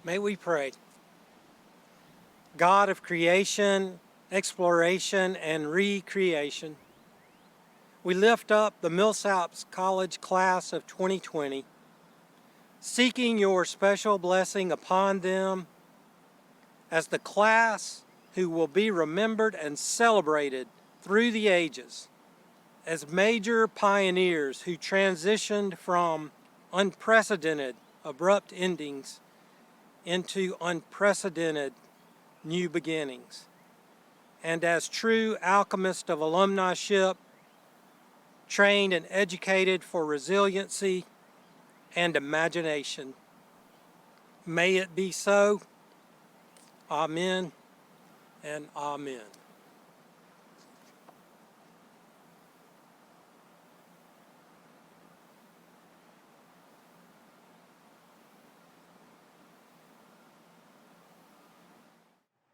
May we pray. God of creation, exploration, and recreation, we lift up the Millsaps College class of 2020, seeking your special blessing upon them as the class who will be remembered and celebrated through the ages as major pioneers who transitioned from unprecedented abrupt endings into unprecedented new beginnings, and as true alchemists of alumniship, trained and educated for resiliency and imagination. May it be so. Amen and amen.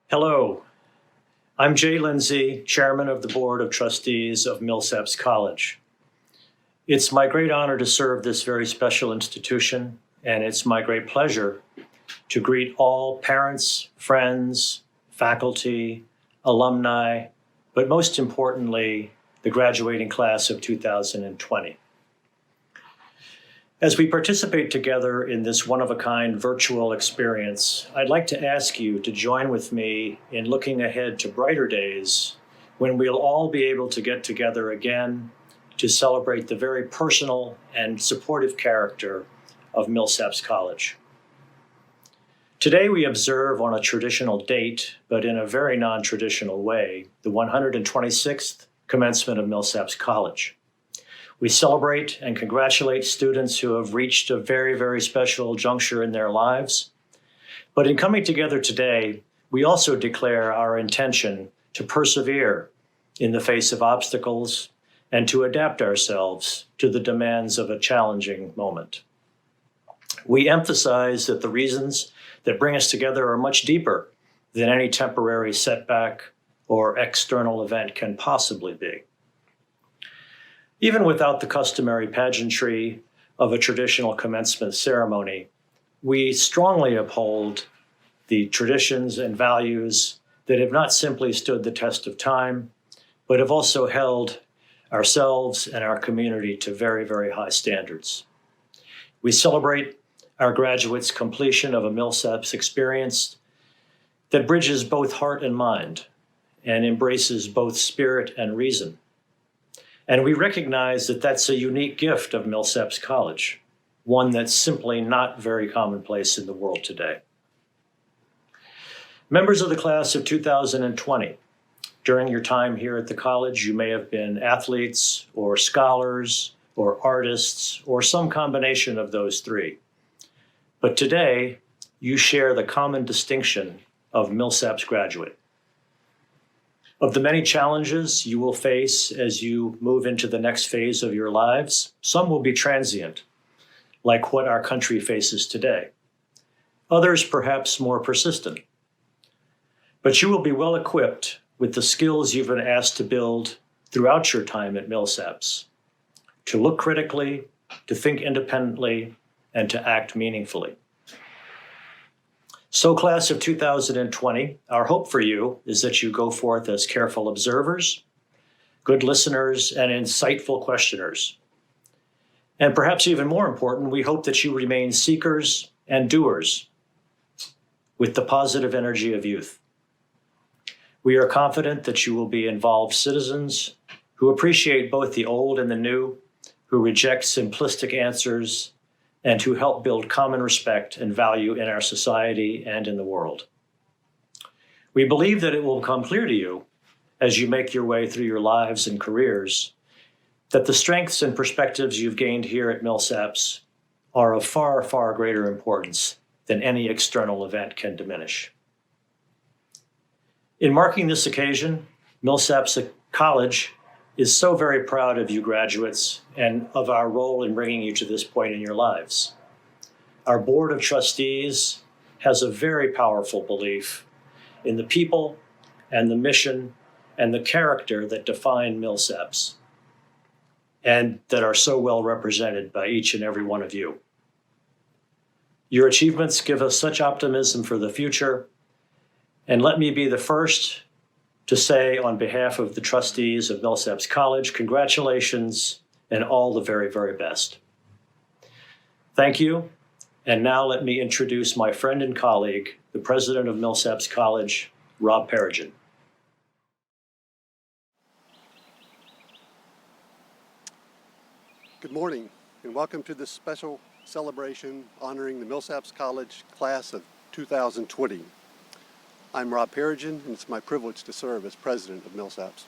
Hello, I'm Jay Lindsay, Chairman of the Board of Trustees of Millsaps College. It's my great honor to serve this very special institution, and it's my great pleasure to greet all parents, friends, faculty, alumni, but most importantly, the graduating class of 2020. As we participate together in this one-of-a-kind virtual experience, I'd like to ask you to join with me in looking ahead to brighter days when we'll all be able to get together again to celebrate the very personal and supportive character of Millsaps College. Today we observe on a traditional date, but in a very non-traditional way, the 126th commencement of Millsaps College. We celebrate and congratulate students who have reached a very, very special juncture in their lives. But in coming together today, we also declare our intention to persevere in the face of obstacles and to adapt ourselves to the demands of a challenging moment. We emphasize that the reasons that bring us together are much deeper than any temporary setback or external event can possibly be. Even without the customary pageantry of a traditional commencement ceremony, we strongly uphold the traditions and values that have not simply stood the test of time, but have also held ourselves and our community to very, very high standards. We celebrate our graduates' completion of a Millsaps experience that bridges both heart and mind and embraces both spirit and reason. And we recognize that that's a unique gift of Millsaps College, one that's simply not very commonplace in the world today. Members of the class of 2020, during your time here at the college, you may have been athletes or scholars or artists or some combination of those three. But today, you share the common distinction of Millsaps graduate. Of the many challenges you will face as you move into the next phase of your lives, some will be transient, like what our country faces today. Others perhaps more persistent. But you will be well equipped with the skills you've been asked to build throughout your time at Millsaps, to look critically, to think independently, and to act meaningfully. So class of 2020, our hope for you is that you go forth as careful observers, good listeners, and insightful questioners. And perhaps even more important, we hope that you remain seekers and doers with the positive energy of youth. We are confident that you will be involved citizens who appreciate both the old and the new, who reject simplistic answers, and who help build common respect and value in our society and in the world. We believe that it will become clear to you as you make your way through your lives and careers that the strengths and perspectives you've gained here at Millsaps are of far, far greater importance than any external event can diminish. In marking this occasion, Millsaps College is so very proud of you graduates and of our role in bringing you to this point in your lives. Our Board of Trustees has a very powerful belief in the people and the mission and the character that define Millsaps and that are so well represented by each and every one of you. Your achievements give us such optimism for the future. And let me be the first to say on behalf of the trustees of Millsaps College, congratulations and all the very, very best. Thank you. And now let me introduce my friend and colleague, the president of Millsaps College, Rob Perigin. Good morning, and welcome to this special celebration honoring the Millsaps College class of 2020. I'm Rob Perigin, and it's my privilege to serve as president of Millsaps.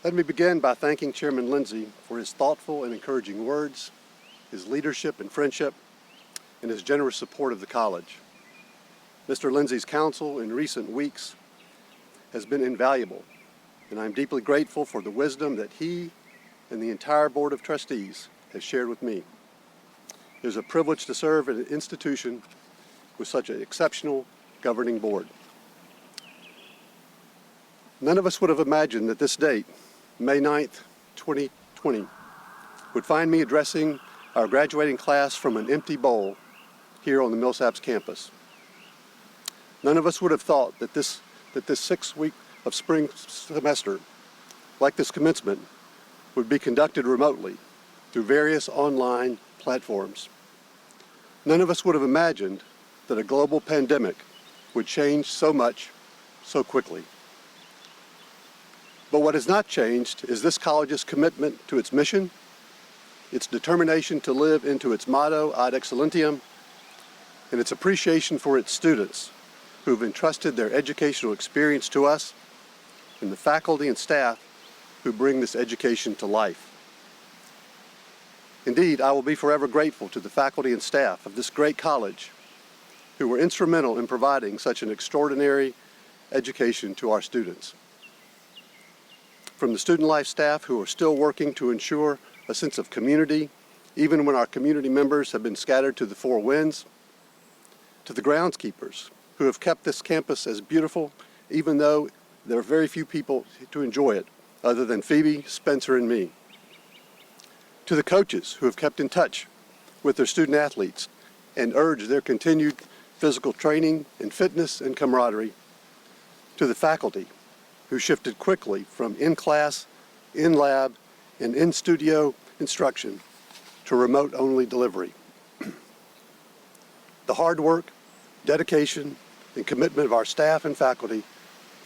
Let me begin by thanking Chairman Lindsay for his thoughtful and encouraging words, his leadership and friendship, and his generous support of the college. Mr. Lindsay's counsel in recent weeks has been invaluable, and I'm deeply grateful for the wisdom that he and the entire Board of Trustees has shared with me. It is a privilege to serve at an institution with such an exceptional governing board. None of us would have imagined that this date, May 9th, 2020, would find me addressing our graduating class from an empty bowl here on the Millsaps campus. None of us would have thought that this 6th week of spring semester, like this commencement, would be conducted remotely through various online platforms. None of us would have imagined that a global pandemic would change so much so quickly. But what has not changed is this college's commitment to its mission, its determination to live into its motto, Ad Excellentiam, and its appreciation for its students who've entrusted their educational experience to us, and the faculty and staff who bring this education to life. Indeed, I will be forever grateful to the faculty and staff of this great college who were instrumental in providing such an extraordinary education to our students. From the student life staff who are still working to ensure a sense of community, even when our community members have been scattered to the four winds, to the groundskeepers who have kept this campus as beautiful, even though there are very few people to enjoy it, other than Phoebe, Spencer, and me. To the coaches who have kept in touch with their student athletes and urged their continued physical training and fitness and camaraderie. To the faculty who shifted quickly from in-class, in-lab, and in-studio instruction to remote-only delivery. The hard work, dedication, and commitment of our staff and faculty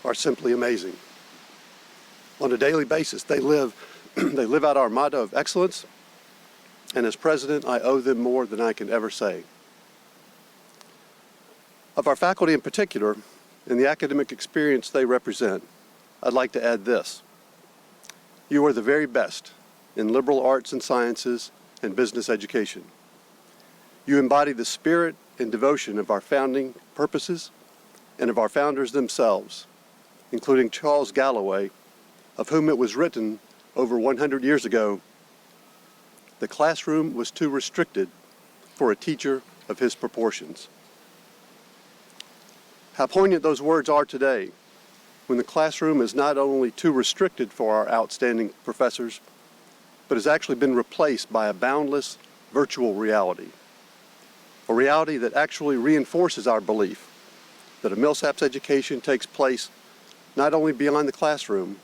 are simply amazing. On a daily basis, they live out our motto of excellence, and as president, I owe them more than I can ever say. Of our faculty in particular, and the academic experience they represent, I'd like to add this. You are the very best in liberal arts and sciences and business education. You embody the spirit and devotion of our founding purposes and of our founders themselves, including Charles Galloway, of whom it was written over 100 years ago, "The classroom was too restricted for a teacher of his proportions." How poignant those words are today, when the classroom is not only too restricted for our outstanding professors, but has actually been replaced by a boundless virtual reality. A reality that actually reinforces our belief that a Millsaps education takes place not only beyond the classroom,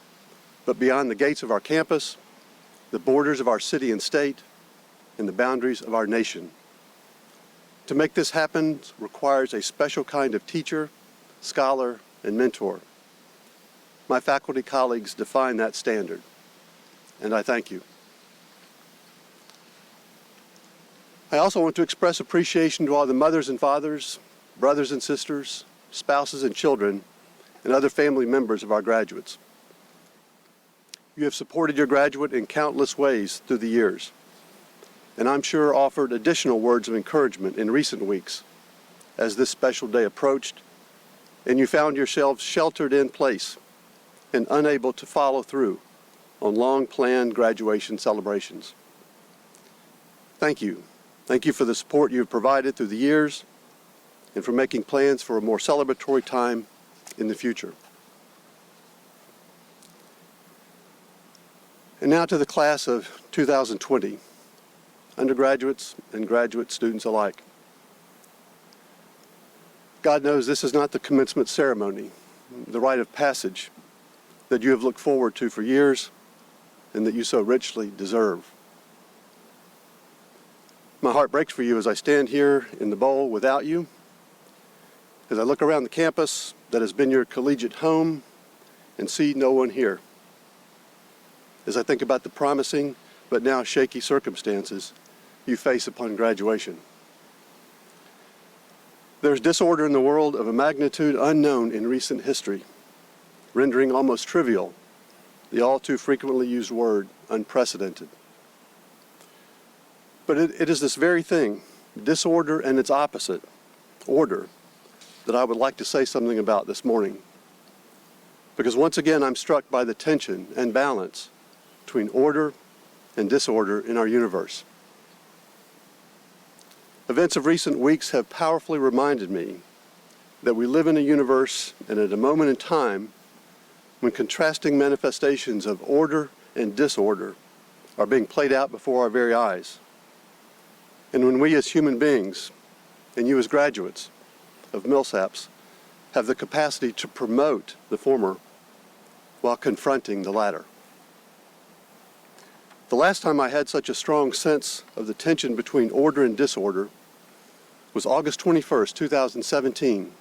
but beyond the gates of our campus, the borders of our city and state, and the boundaries of our nation. To make this happen requires a special kind of teacher, scholar, and mentor. My faculty colleagues define that standard, and I thank you. I also want to express appreciation to all the mothers and fathers, brothers and sisters, spouses and children, and other family members of our graduates. You have supported your graduate in countless ways through the years, and I'm sure offered additional words of encouragement in recent weeks as this special day approached, and you found yourselves sheltered in place and unable to follow through on long-planned graduation celebrations. Thank you. Thank you for the support you have provided through the years and for making plans for a more celebratory time in the future. And now to the class of 2020, undergraduates and graduate students alike. God knows this is not the commencement ceremony, the rite of passage that you have looked forward to for years and that you so richly deserve. My heart breaks for you as I stand here in the bowl without you, as I look around the campus that has been your collegiate home and see no one here. As I think about the promising but now shaky circumstances you face upon graduation. There's disorder in the world of a magnitude unknown in recent history, rendering almost trivial the all too frequently used word unprecedented. But it is this very thing, disorder and its opposite, order, that I would like to say something about this morning. Because once again, I'm struck by the tension and balance between order and disorder in our universe. Events of recent weeks have powerfully reminded me that we live in a universe and at a moment in time when contrasting manifestations of order and disorder are being played out before our very eyes. And when we as human beings, and you as graduates of Millsaps, have the capacity to promote the former while confronting the latter. The last time I had such a strong sense of the tension between order and disorder was August 21st, 2017,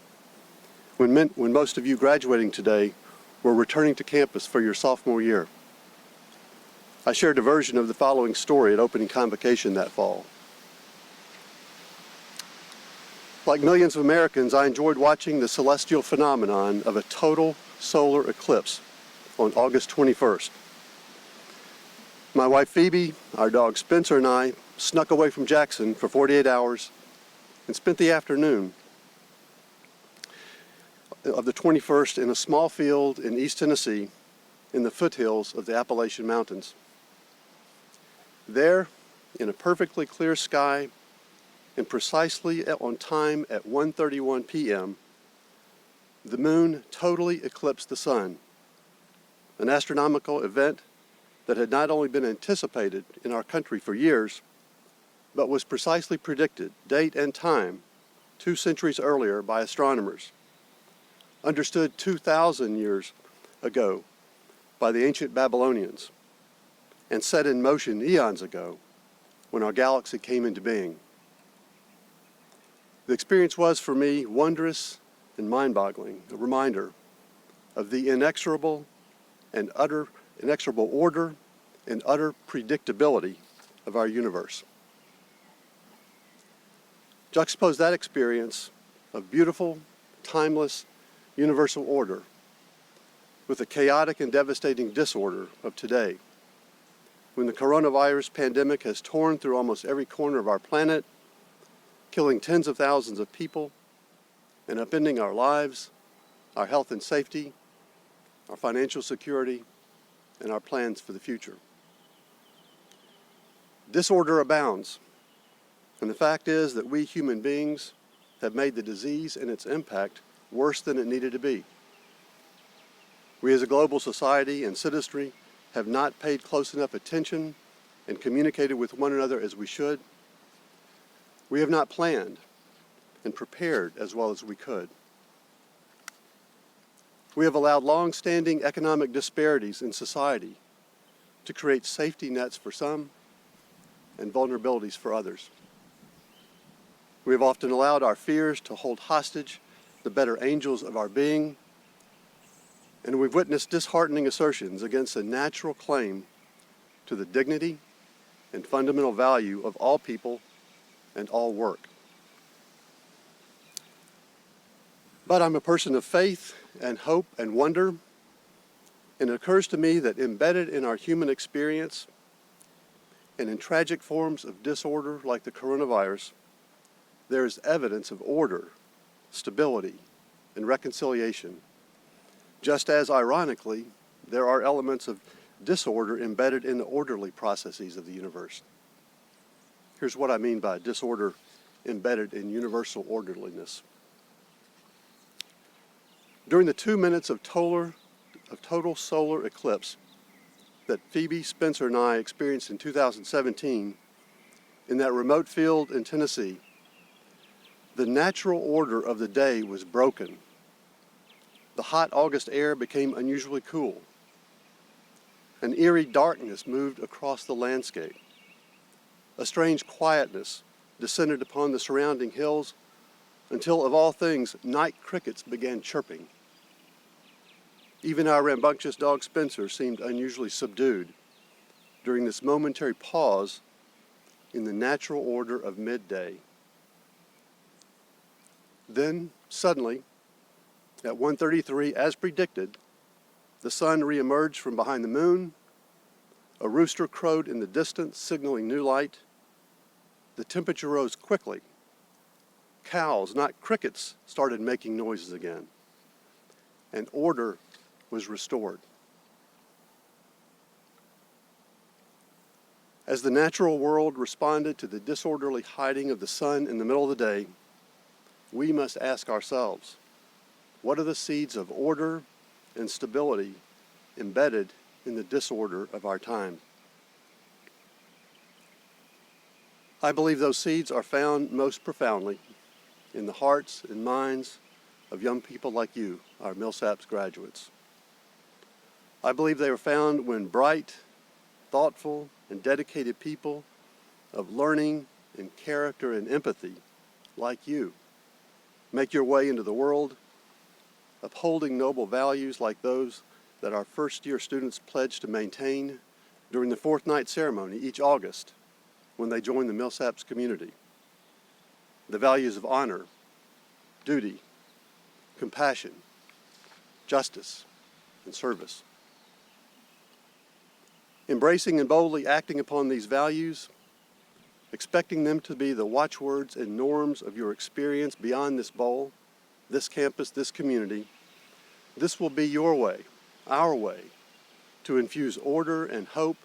when most of you graduating today were returning to campus for your sophomore year. I shared a version of the following story at opening convocation that fall. Like millions of Americans, I enjoyed watching the celestial phenomenon of a total solar eclipse on August 21st. My wife Phoebe, our dog Spencer, and I snuck away from Jackson for 48 hours and spent the afternoon of the 21st in a small field in East Tennessee in the foothills of the Appalachian Mountains. There, in a perfectly clear sky and precisely on time at 1:31 p.m., the moon totally eclipsed the sun, an astronomical event that had not only been anticipated in our country for years, but was precisely predicted, date and time, 2 centuries earlier by astronomers, understood 2,000 years ago by the ancient Babylonians, and set in motion eons ago when our galaxy came into being. The experience was, for me, wondrous and mind-boggling, a reminder of the inexorable order and utter predictability of our universe. Juxtapose that experience of beautiful, timeless, universal order with the chaotic and devastating disorder of today, when the coronavirus pandemic has torn through almost every corner of our planet, killing tens of thousands of people and upending our lives, our health and safety, our financial security, and our plans for the future. Disorder abounds, and the fact is that we human beings have made the disease and its impact worse than it needed to be. We as a global society and citizenry have not paid close enough attention and communicated with one another as we should. We have not planned and prepared as well as we could. We have allowed long-standing economic disparities in society to create safety nets for some and vulnerabilities for others. We have often allowed our fears to hold hostage the better angels of our being, and we've witnessed disheartening assertions against a natural claim to the dignity and fundamental value of all people and all work. But I'm a person of faith and hope and wonder, and it occurs to me that embedded in our human experience and in tragic forms of disorder like the coronavirus, there is evidence of order, stability, and reconciliation, just as, ironically, there are elements of disorder embedded in the orderly processes of the universe. Here's what I mean by disorder embedded in universal orderliness. During the 2 minutes of total solar eclipse that Phoebe, Spencer, and I experienced in 2017 in that remote field in Tennessee, The natural order of the day was broken. The hot August air became unusually cool. An eerie darkness moved across the landscape. A strange quietness descended upon the surrounding hills until, of all things, night crickets began chirping. Even our rambunctious dog Spencer seemed unusually subdued during this momentary pause in the natural order of midday. Then, suddenly, at 1:33, as predicted, the sun reemerged from behind the moon. A rooster crowed in the distance, signaling new light. The temperature rose quickly. Cows, not crickets, started making noises again, and order was restored. As the natural world responded to the disorderly hiding of the sun in the middle of the day, we must ask ourselves, what are the seeds of order and stability embedded in the disorder of our time? I believe those seeds are found most profoundly in the hearts and minds of young people like you, our Millsaps graduates. I believe they are found when bright, thoughtful, and dedicated people of learning and character and empathy, like you, make your way into the world, upholding noble values like those that our first-year students pledge to maintain during the fourth night ceremony each August when they join the Millsaps community. The values of honor, duty, compassion, justice, and service. Embracing and boldly acting upon these values, expecting them to be the watchwords and norms of your experience beyond this bowl, this campus, this community, this will be your way, our way, to infuse order and hope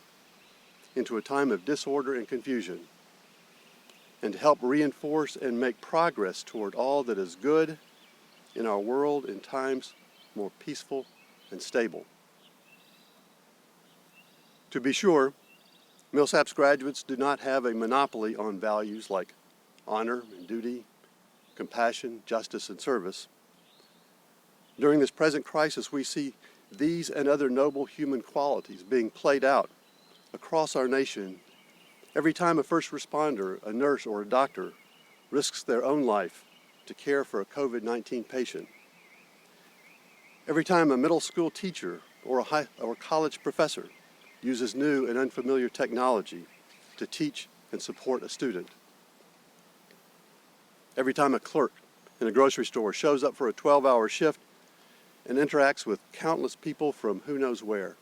into a time of disorder and confusion, and to help reinforce and make progress toward all that is good in our world in times more peaceful and stable. To be sure, Millsaps graduates do not have a monopoly on values like honor and duty, compassion, justice, and service. During this present crisis, we see these and other noble human qualities being played out across our nation every time a first responder, a nurse, or a doctor risks their own life to care for a COVID-19 patient. Every time a middle school teacher or a college professor uses new and unfamiliar technology to teach and support a student. Every time a clerk in a grocery store shows up for a 12-hour shift and interacts with countless people from who knows where.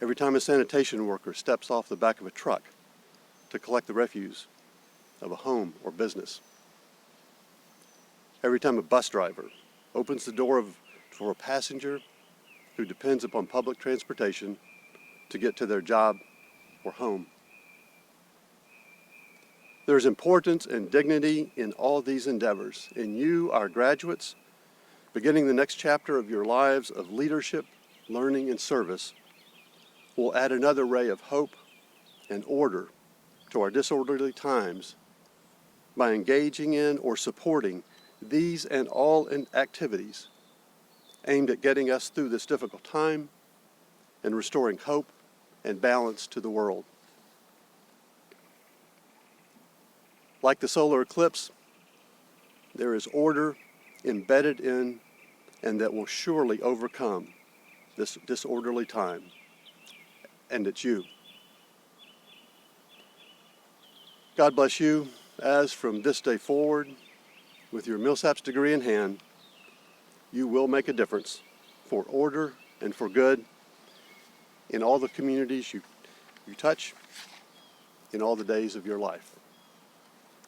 Every time a sanitation worker steps off the back of a truck to collect the refuse of a home or business. Every time a bus driver opens the door for a passenger who depends upon public transportation to get to their job or home. There's importance and dignity in all these endeavors, and you, our graduates, beginning the next chapter of your lives of leadership, learning, and service, will add another ray of hope and order to our disorderly times by engaging in or supporting these and all activities aimed at getting us through this difficult time and restoring hope and balance to the world. Like the solar eclipse, there is order embedded in and that will surely overcome this disorderly time. And it's you. God bless you as from this day forward, with your Millsaps degree in hand, you will make a difference for order and for good in all the communities you touch in all the days of your life.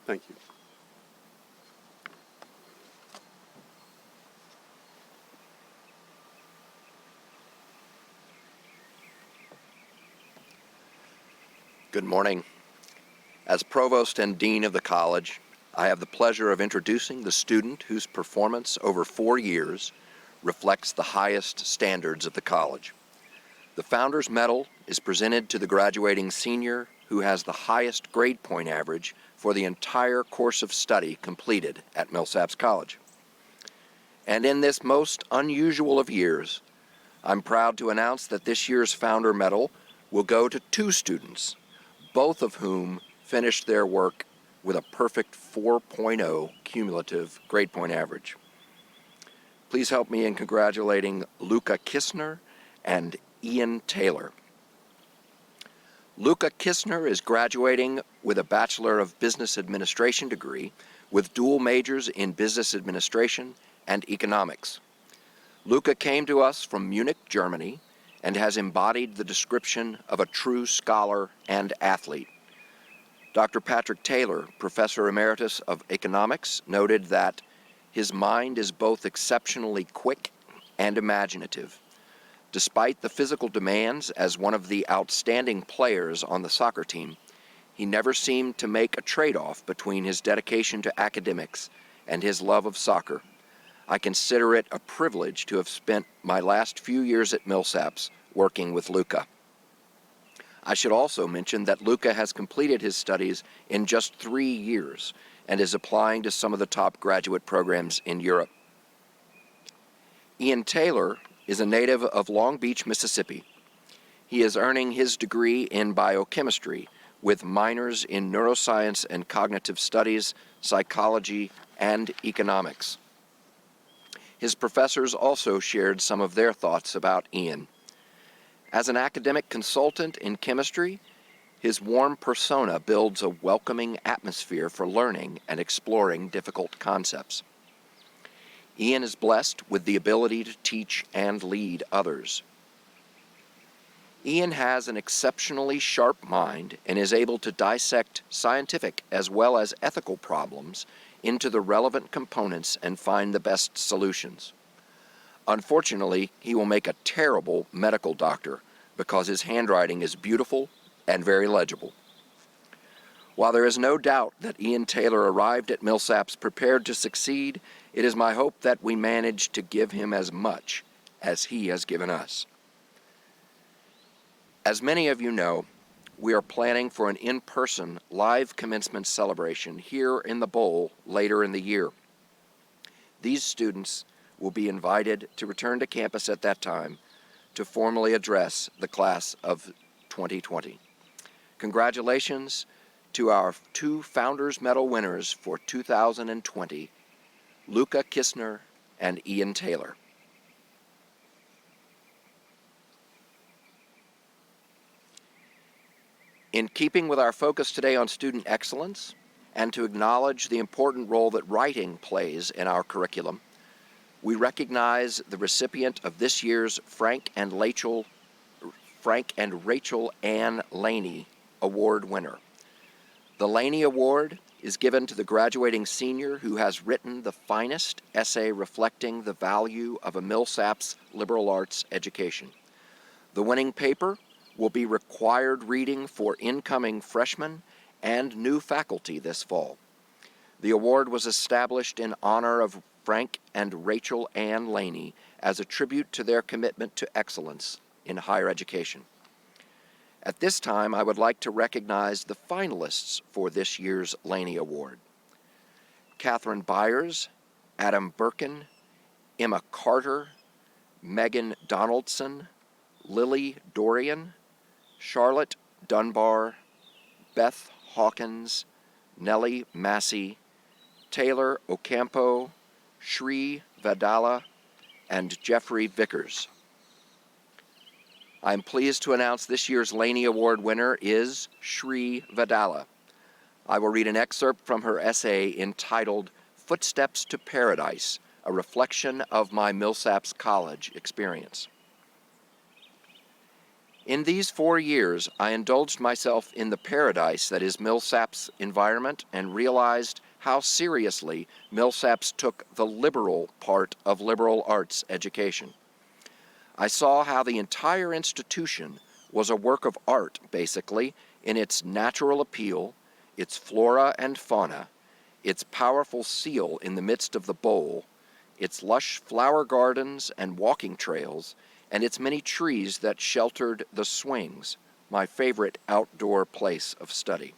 Thank you. Good morning. As Provost and Dean of the college, I have the pleasure of introducing the student whose performance over 4 years reflects the highest standards of the college. The Founders Medal is presented to the graduating senior who has the highest grade point average for the entire course of study completed at Millsaps College. And in this most unusual of years, I'm proud to announce that this year's Founder Medal will go to 2 students, both of whom finished their work with a perfect 4.0 cumulative grade point average. Please help me in congratulating Luca Kistner and Ian Taylor. Luca Kistner is graduating with a Bachelor of Business Administration degree with dual majors in Business Administration and Economics. Luca came to us from Munich, Germany, and has embodied the description of a true scholar and athlete. Dr. Patrick Taylor, Professor Emeritus of Economics, noted that his mind is both exceptionally quick and imaginative. Despite the physical demands as one of the outstanding players on the soccer team, he never seemed to make a trade-off between his dedication to academics and his love of soccer. I consider it a privilege to have spent my last few years at Millsaps working with Luca. I should also mention that Luca has completed his studies in just 3 years and is applying to some of the top graduate programs in Europe. Ian Taylor is a native of Long Beach, Mississippi. He is earning his degree in biochemistry with minors in neuroscience and cognitive studies, psychology, and economics. His professors also shared some of their thoughts about Ian. As an academic consultant in chemistry, his warm persona builds a welcoming atmosphere for learning and exploring difficult concepts. Ian is blessed with the ability to teach and lead others. Ian has an exceptionally sharp mind and is able to dissect scientific as well as ethical problems into the relevant components and find the best solutions. Unfortunately, he will make a terrible medical doctor because his handwriting is beautiful and very legible. While there is no doubt that Ian Taylor arrived at Millsaps prepared to succeed, it is my hope that we manage to give him as much as he has given us. As many of you know, we are planning for an in-person live commencement celebration here in the Bowl later in the year. These students will be invited to return to campus at that time to formally address the class of 2020. Congratulations to our 2 Founders Medal winners for 2020, Luca Kistner and Ian Taylor. In keeping with our focus today on student excellence, and to acknowledge the important role that writing plays in our curriculum, we recognize the recipient of this year's Frank and Rachel Ann Laney Award winner. The Laney Award is given to the graduating senior who has written the finest essay reflecting the value of a Millsaps liberal arts education. The winning paper will be required reading for incoming freshmen and new faculty this fall. The award was established in honor of Frank and Rachel Ann Laney as a tribute to their commitment to excellence in higher education. At this time, I would like to recognize the finalists for this year's Laney Award. Catherine Byers, Adam Birkin, Emma Carter, Megan Donaldson, Lily Dorian, Charlotte Dunbar, Beth Hawkins, Nellie Massey, Taylor Ocampo, Shri Vadala, and Jeffrey Vickers. I am pleased to announce this year's Laney Award winner is Shri Vadala. I will read an excerpt from her essay entitled Footsteps to Paradise, a reflection of my Millsaps College experience. In these 4 years, I indulged myself in the paradise that is Millsaps' environment and realized how seriously Millsaps took the liberal part of liberal arts education. I saw how the entire institution was a work of art, basically, in its natural appeal, its flora and fauna, its powerful seal in the midst of the bowl, its lush flower gardens and walking trails, and its many trees that sheltered the swings, my favorite outdoor place of study.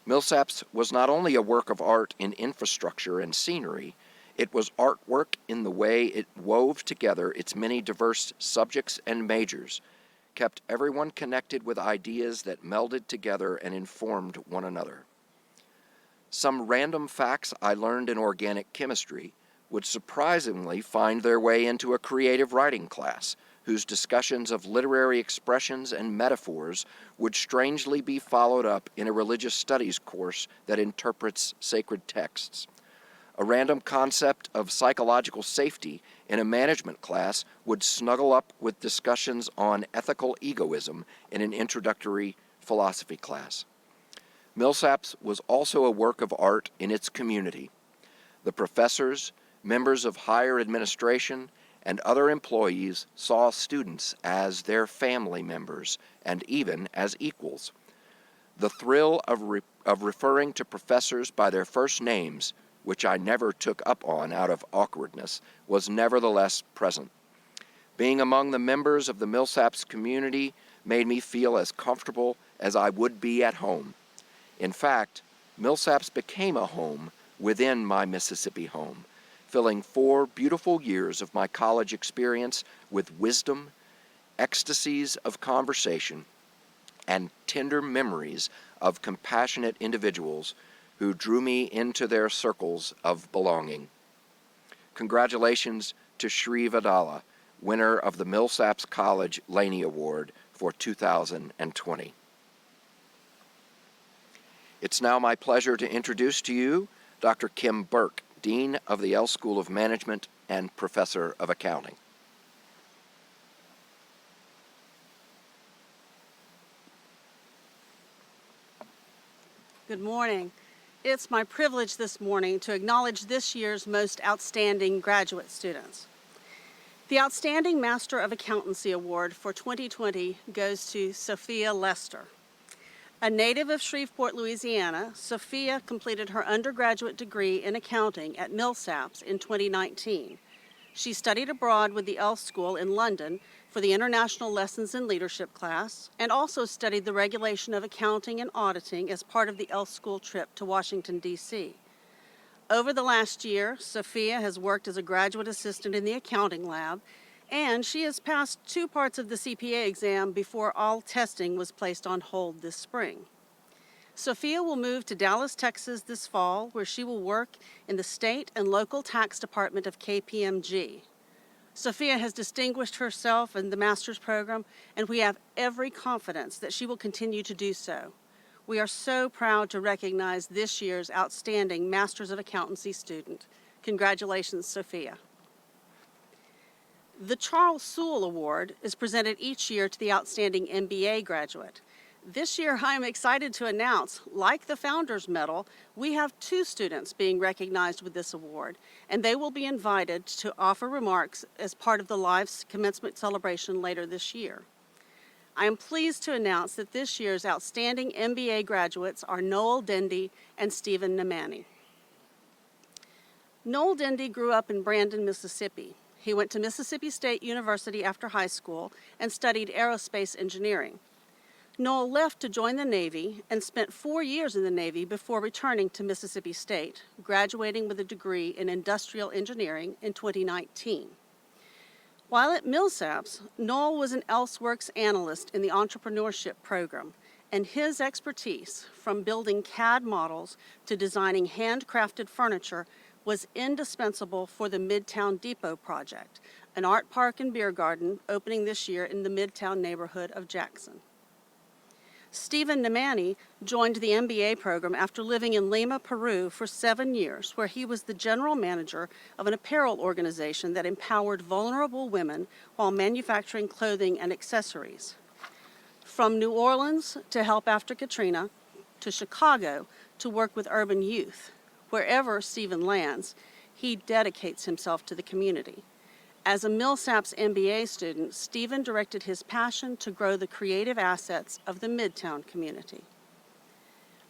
Millsaps was not only a work of art in infrastructure and scenery, it was artwork in the way it wove together its many diverse subjects and majors, kept everyone connected with ideas that melded together and informed one another. Some random facts I learned in organic chemistry would surprisingly find their way into a creative writing class, whose discussions of literary expressions and metaphors would strangely be followed up in a religious studies course that interprets sacred texts. A random concept of psychological safety in a management class would snuggle up with discussions on ethical egoism in an introductory philosophy class. Millsaps was also a work of art in its community. The professors, members of higher administration, and other employees saw students as their family members and even as equals. The thrill of referring to professors by their first names, which I never took up on out of awkwardness, was nevertheless present. Being among the members of the Millsaps community made me feel as comfortable as I would be at home. In fact, Millsaps became a home within my Mississippi home, filling 4 beautiful years of my college experience with wisdom, ecstasies of conversation, and tender memories of compassionate individuals who drew me into their circles of belonging. Congratulations to Shri Vadala, winner of the Millsaps College Laney Award for 2020. It's now my pleasure to introduce to you Dr. Kim Burke, Dean of the L School of Management and Professor of Accounting. Good morning. It's my privilege this morning to acknowledge this year's most outstanding graduate students. The Outstanding Master of Accountancy Award for 2020 goes to Sophia Lester. A native of Shreveport, Louisiana, Sophia completed her undergraduate degree in accounting at Millsaps in 2019. She studied abroad with the L School in London for the International Lessons in Leadership class, and also studied the regulation of accounting and auditing as part of the L School trip to Washington, D.C. Over the last year, Sophia has worked as a graduate assistant in the accounting lab, and she has passed 2 parts of the CPA exam before all testing was placed on hold this spring. Sophia will move to Dallas, Texas this fall, where she will work in the state and local tax department of KPMG. Sophia has distinguished herself in the master's program, and we have every confidence that she will continue to do so. We are so proud to recognize this year's outstanding Masters of Accountancy student. Congratulations, Sophia. The Charles Sewell Award is presented each year to the outstanding MBA graduate. This year, I am excited to announce, like the Founders Medal, we have 2 students being recognized with this award, and they will be invited to offer remarks as part of the live commencement celebration later this year. I am pleased to announce that this year's outstanding MBA graduates are Noel Dendy and Stephen Namani. Noel Dendy grew up in Brandon, Mississippi. He went to Mississippi State University after high school and studied aerospace engineering. Noel left to join the Navy and spent 4 years in the Navy before returning to Mississippi State, graduating with a degree in industrial engineering in 2019. While at Millsaps, Noel was an ElseWorks analyst in the entrepreneurship program, and his expertise, from building CAD models to designing handcrafted furniture, was indispensable for the Midtown Depot project, an art park and beer garden opening this year in the Midtown neighborhood of Jackson. Stephen Namani joined the MBA program after living in Lima, Peru for 7 years, where he was the general manager of an apparel organization that empowered vulnerable women while manufacturing clothing and accessories. From New Orleans to help after Katrina, to Chicago to work with urban youth, wherever Stephen lands, he dedicates himself to the community. As a Millsaps MBA student, Stephen directed his passion to grow the creative assets of the Midtown community.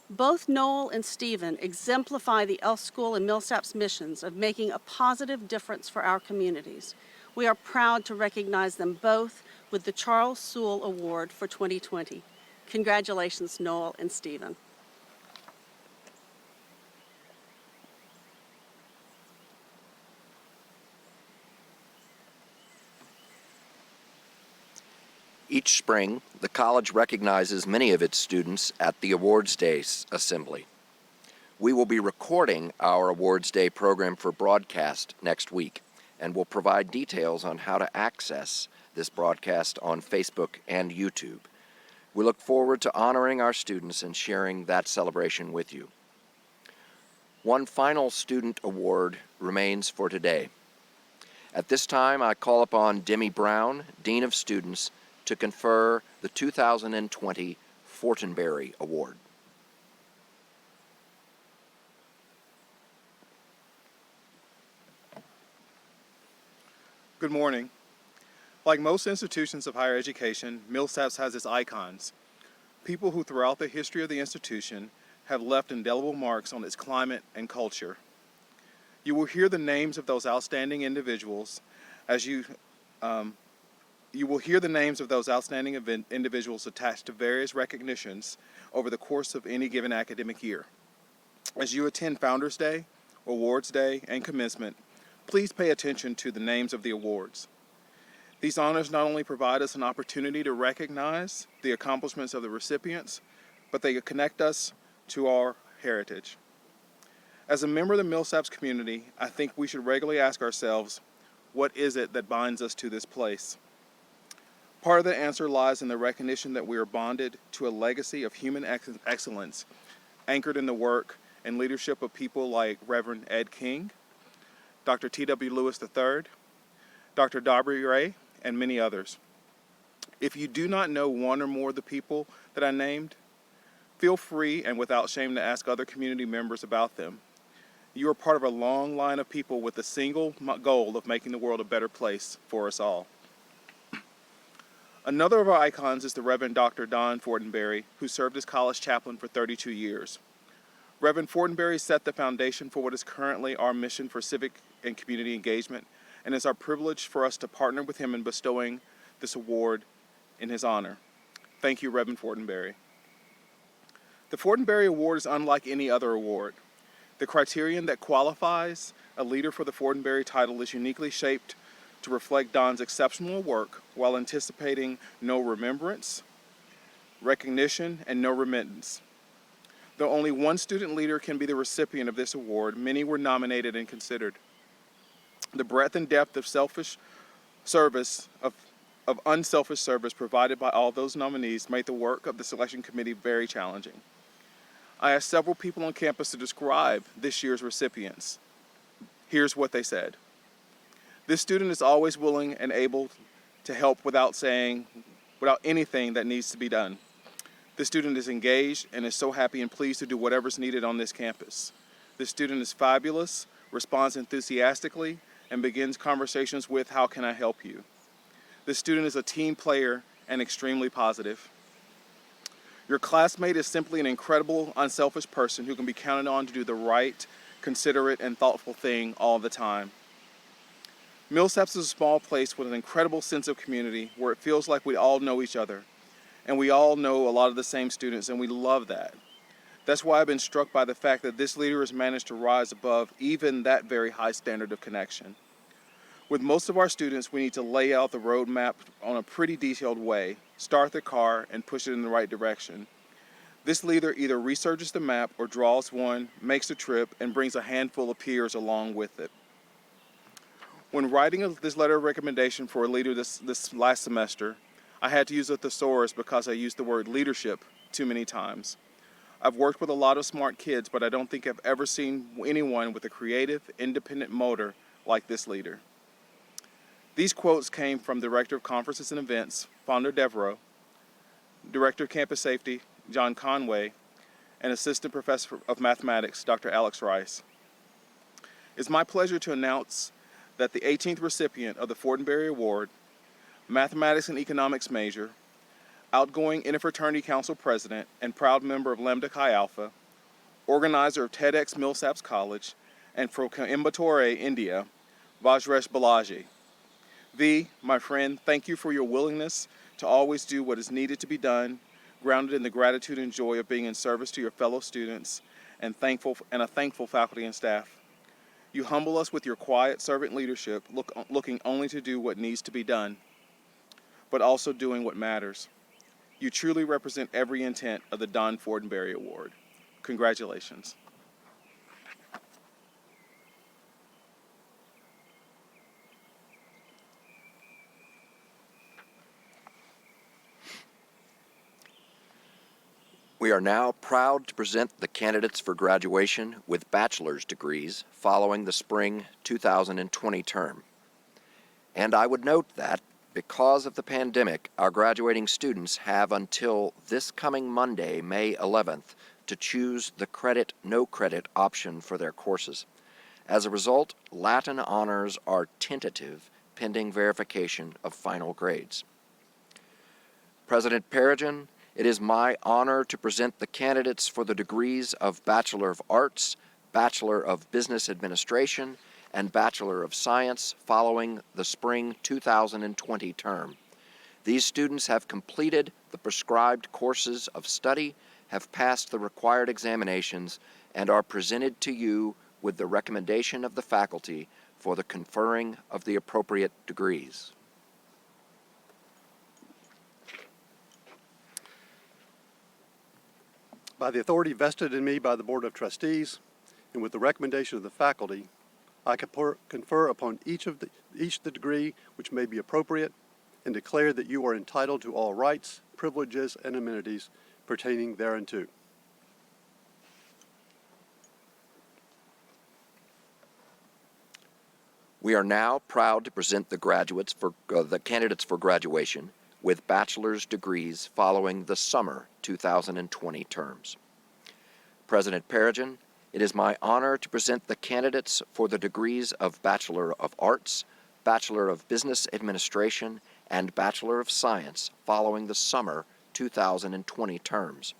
Both Noel and Stephen exemplify the L School and Millsaps missions of making a positive difference for our communities. We are proud to recognize them both with the Charles Sewell Award for 2020. Congratulations, Noel and Stephen. Each spring, the college recognizes many of its students at the Awards Day assembly. We will be recording our Awards Day program for broadcast next week, and will provide details on how to access this broadcast on Facebook and YouTube. We look forward to honoring our students and sharing that celebration with you. One final student award remains for today. At this time, I call upon Demi Brown, Dean of Students, to confer the 2020 Fortenberry Award. Good morning. Like most institutions of higher education, Millsaps has its icons, people who throughout the history of the institution have left indelible marks on its climate and culture. You will hear the names of those outstanding individuals individuals attached to various recognitions over the course of any given academic year. As you attend Founders Day, Awards Day, and Commencement, please pay attention to the names of the awards. These honors not only provide us an opportunity to recognize the accomplishments of the recipients, but they connect us to our heritage. As a member of the Millsaps community, I think we should regularly ask ourselves, what is it that binds us to this place? Part of the answer lies in the recognition that we are bonded to a legacy of human excellence anchored in the work and leadership of people like Reverend Ed King, Dr. T.W. Lewis III, Dr. Darby Ray, and many others. If you do not know one or more of the people that I named, feel free and without shame to ask other community members about them. You are part of a long line of people with the single goal of making the world a better place for us all. Another of our icons is the Reverend Dr. Don Fortenberry, who served as college chaplain for 32 years. Reverend Fortenberry set the foundation for what is currently our mission for civic and community engagement, and it's our privilege for us to partner with him in bestowing this award in his honor. Thank you, Reverend Fortenberry. The Fortenberry Award is unlike any other award. The criterion that qualifies a leader for the Fortenberry title is uniquely shaped to reflect Don's exceptional work while anticipating no remembrance, recognition, and no remittance. Though only one student leader can be the recipient of this award, many were nominated and considered. The breadth and depth of unselfish service provided by all those nominees made the work of the selection committee very challenging. I asked several people on campus to describe this year's recipients. Here's what they said. This student is always willing and able to help without anything that needs to be done. This student is engaged and is so happy and pleased to do whatever's needed on this campus. This student is fabulous, responds enthusiastically, and begins conversations with, "How can I help you?" This student is a team player and extremely positive. Your classmate is simply an incredible, unselfish person who can be counted on to do the right, considerate, and thoughtful thing all the time. Millsaps is a small place with an incredible sense of community where it feels like we all know each other, and we all know a lot of the same students, and we love that. That's why I've been struck by the fact that this leader has managed to rise above even that very high standard of connection. With most of our students, we need to lay out the roadmap on a pretty detailed way, start the car, and push it in the right direction. This leader either researches the map or draws one, makes a trip, and brings a handful of peers along with it. When writing this letter of recommendation for a leader this last semester, I had to use a thesaurus because I used the word leadership too many times. I've worked with a lot of smart kids, but I don't think I've ever seen anyone with a creative, independent motor like this leader. These quotes came from Director of Conferences and Events, Fonda Devereaux, Director of Campus Safety, John Conway, and Assistant Professor of Mathematics, Dr. Alex Rice. It's my pleasure to announce that the 18th recipient of the Fortenberry Award, mathematics and economics major, outgoing Interfraternity Council president, and proud member of Lambda Chi Alpha, organizer of TEDx Millsaps College, and from Coimbatore, India, Vajresh Balaji. My friend, thank you for your willingness to always do what is needed to be done, grounded in the gratitude and joy of being in service to your fellow students and a thankful faculty and staff. You humble us with your quiet servant leadership, looking only to do what needs to be done, but also doing what matters. You truly represent every intent of the Don Fortenberry Award. Congratulations. We are now proud to present the candidates for graduation with bachelor's degrees following the spring 2020 term. And I would note that, because of the pandemic, our graduating students have until this coming Monday, May 11th, to choose the credit, no credit option for their courses. As a result, Latin honors are tentative, pending verification of final grades. President Perigin, it is my honor to present the candidates for the degrees of Bachelor of Arts, Bachelor of Business Administration, and Bachelor of Science following the spring 2020 term. These students have completed the prescribed courses of study, have passed the required examinations, and are presented to you with the recommendation of the faculty for the conferring of the appropriate degrees. By the authority vested in me by the Board of Trustees, and with the recommendation of the faculty, I confer upon each the degree which may be appropriate, and declare that you are entitled to all rights, privileges, and amenities pertaining thereunto. We are now proud to present the candidates for graduation with bachelor's degrees following the summer 2020 terms. President Perigin, it is my honor to present the candidates for the degrees of Bachelor of Arts, Bachelor of Business Administration, and Bachelor of Science following the summer 2020 terms.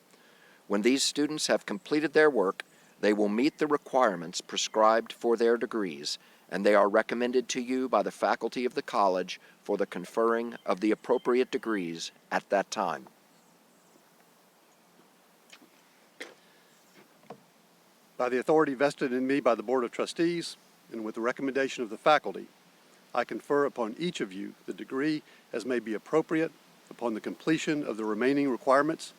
When these students have completed their work, they will meet the requirements prescribed for their degrees, and they are recommended to you by the faculty of the college for the conferring of the appropriate degrees at that time. By the authority vested in me by the Board of Trustees, and with the recommendation of the faculty, I confer upon each of you the degree as may be appropriate upon the completion of the remaining requirements,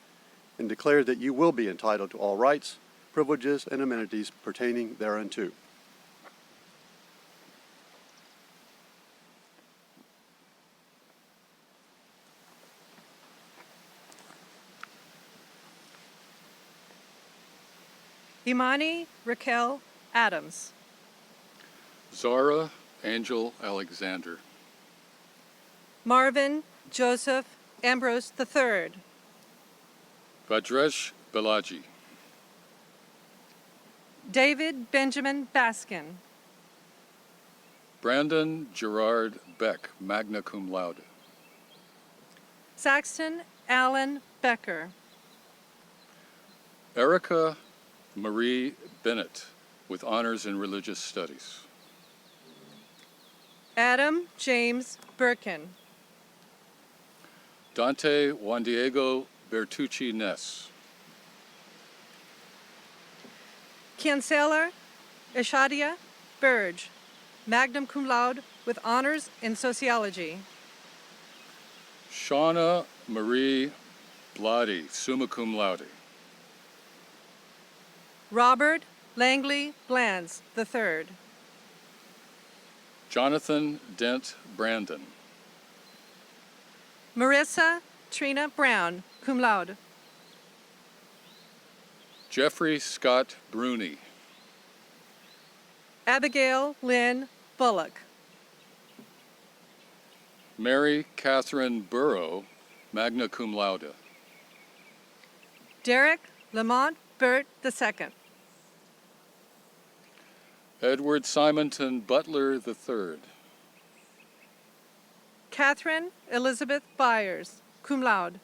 and declare that you will be entitled to all rights, privileges, and amenities pertaining thereunto. Imani Raquel Adams. Zara Angel Alexander. Marvin Joseph Ambrose III. Vajresh Balaji. David Benjamin Baskin. Brandon Gerard Beck, magna cum laude. Saxton Allen Becker. Erica Marie Bennett, with honors in religious studies. Adam James Birkin. Dante Juan Diego Bertucci Ness. Kianceller Eshadia Burge, magna cum laude with honors in sociology. Shauna Marie Blotti, summa cum laude. Robert Langley Blands III. Jonathan Dent Brandon. Marissa Trina Brown, cum laude. Jeffrey Scott Bruni. Abigail Lynn Bullock. Mary Catherine Burrow, magna cum laude. Derek Lamont Burt II. Edward Simonton Butler III. Catherine Elizabeth Byers, cum laude.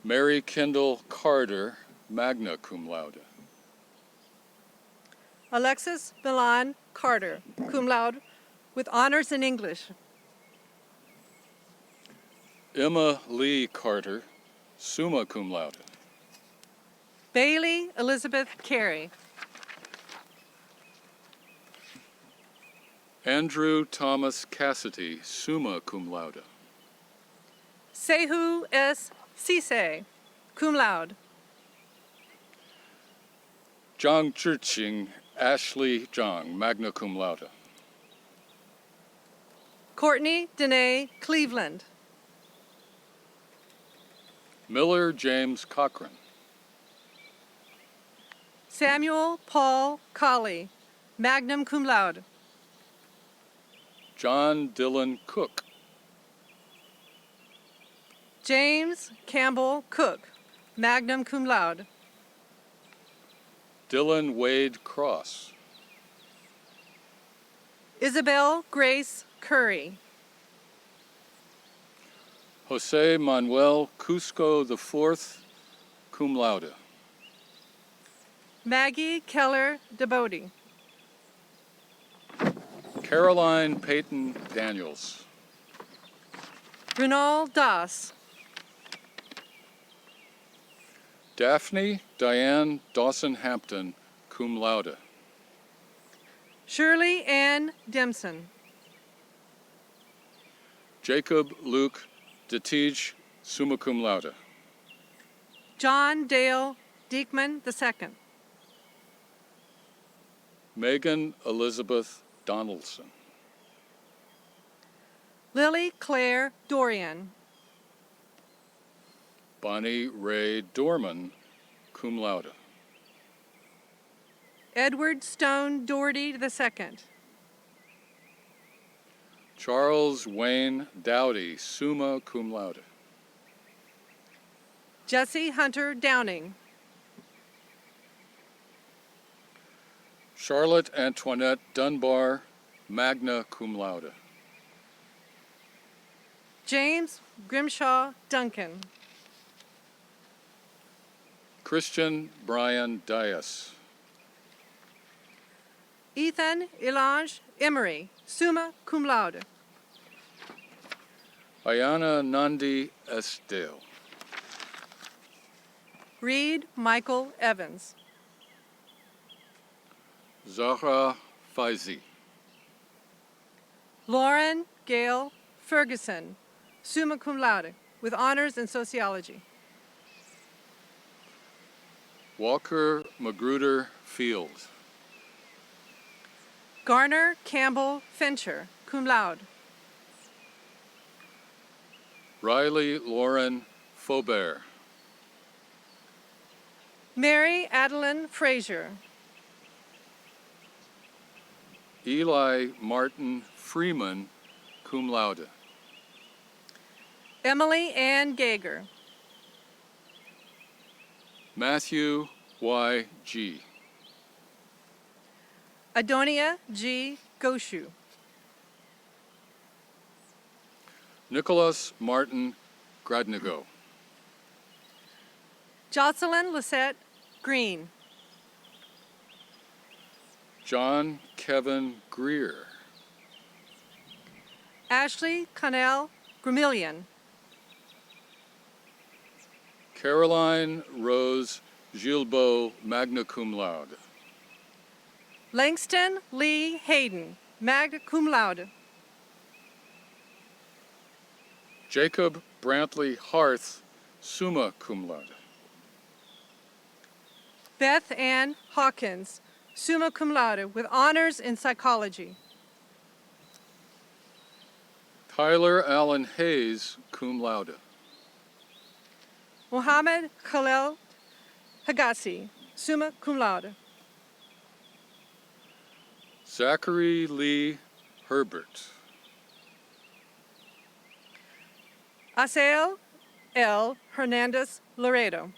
Mary Kendall Carter, magna cum laude. Alexis Milan Carter, cum laude, with honors in English. Emma Lee Carter, summa cum laude. Bailey Elizabeth Carey. Andrew Thomas Cassidy, summa cum laude. Sehu S. Sise, cum laude. Zhang Zhiqing Ashley Zhang, magna cum laude. Courtney Danae Cleveland. Miller James Cochran. Samuel Paul Colley, magna cum laude. John Dylan Cook. James Campbell Cook, magna cum laude. Dylan Wade Cross. Isabel Grace Curry. Jose Manuel Cusco IV, cum laude. Maggie Keller DeBode. Caroline Peyton Daniels. Renal Das. Daphne Diane Dawson Hampton, cum laude. Shirley Ann Dempson. Jacob Luke Dettige, summa cum laude. John Dale Diekman II. Megan Elizabeth Donaldson. Lily Claire Dorian. Bonnie Ray Dorman, cum laude. Edward Stone Doherty II. Charles Wayne Dowdy, summa cum laude. Jesse Hunter Downing. Charlotte Antoinette Dunbar, magna cum laude. James Grimshaw Duncan. Christian Brian Dias. Ethan Elange Emery, summa cum laude. Ayana Nandi Esdale. Reed Michael Evans. Zahra Faizi. Lauren Gail Ferguson, summa cum laude, with honors in sociology. Walker Magruder Field. Garner Campbell Fincher, cum laude. Riley Lauren Faubert. Mary Adeline Frazier. Eli Martin Freeman, cum laude. Emily Ann Gager. Matthew Y. G. Adonia G. Goshu. Nicholas Martin Gradnigo. Jocelyn Lisette Green. John Kevin Greer. Ashley Connell Gramillion. Caroline Rose Gilbeau, magna cum laude. Langston Lee Hayden, magna cum laude. Jacob Brantley Harth, summa cum laude. Beth Ann Hawkins, summa cum laude, with honors in psychology. Tyler Allen Hayes, cum laude. Mohammed Khalil Hagassi, summa cum laude. Zachary Lee Herbert. Asael L. Hernandez Laredo.